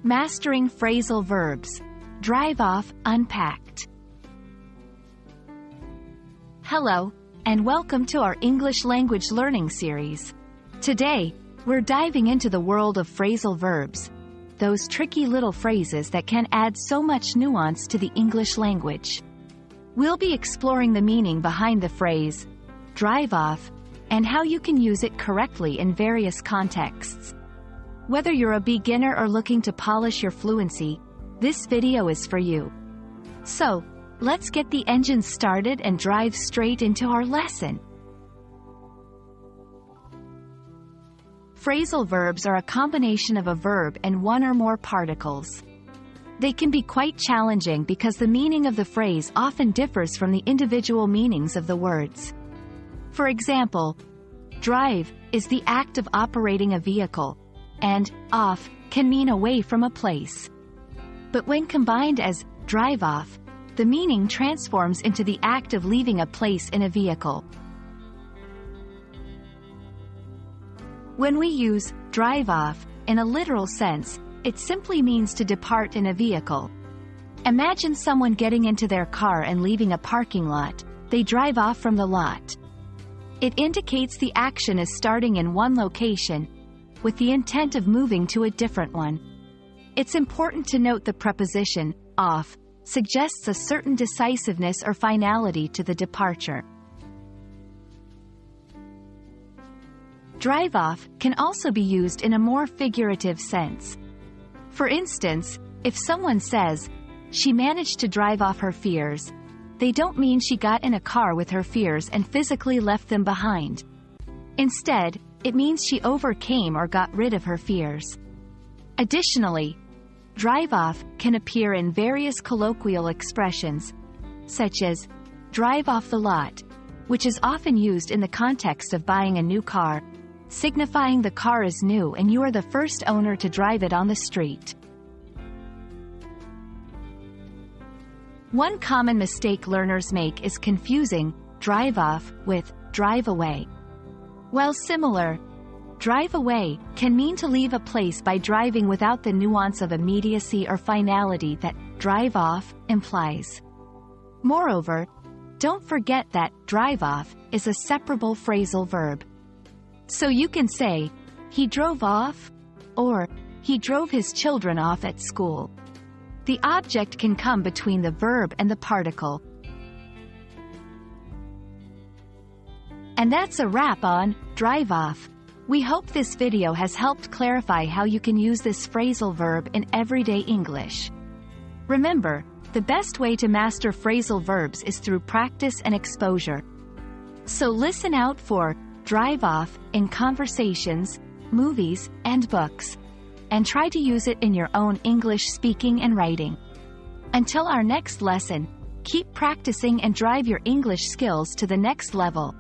Mastering Phrasal Verbs. Drive Off Unpacked. Hello, and welcome to our English language learning series. Today, we're diving into the world of phrasal verbs, those tricky little phrases that can add so much nuance to the English language. We'll be exploring the meaning behind the phrase, drive off, and how you can use it correctly in various contexts. Whether you're a beginner or looking to polish your fluency, this video is for you. So, let's get the engine started and drive straight into our lesson. Phrasal verbs are a combination of a verb and one or more particles. They can be quite challenging because the meaning of the phrase often differs from the individual meanings of the words. For example, drive is the act of operating a vehicle, and off can mean away from a place. But when combined as drive off, the meaning transforms into the act of leaving a place in a vehicle. When we use drive off in a literal sense, it simply means to depart in a vehicle. Imagine someone getting into their car and leaving a parking lot. They drive off from the lot. It indicates the action is starting in one location, with the intent of moving to a different one. It's important to note the preposition, off, suggests a certain decisiveness or finality to the departure. Drive off can also be used in a more figurative sense. For instance, if someone says, she managed to drive off her fears, they don't mean she got in a car with her fears and physically left them behind. Instead, it means she overcame or got rid of her fears. Additionally, drive off can appear in various colloquial expressions, such as drive off the lot, which is often used in the context of buying a new car, signifying the car is new and you are the first owner to drive it on the street. One common mistake learners make is confusing drive off with drive away. While similar, drive away can mean to leave a place by driving without the nuance of immediacy or finality that drive off implies. Moreover, don't forget that drive off is a separable phrasal verb. So you can say, he drove off, or he drove his children off at school. The object can come between the verb and the particle. And that's a wrap on drive off. We hope this video has helped clarify how you can use this phrasal verb in everyday English. Remember, the best way to master phrasal verbs is through practice and exposure. So listen out for drive off in conversations, movies, and books, and try to use it in your own English speaking and writing. Until our next lesson, keep practicing and drive your English skills to the next level.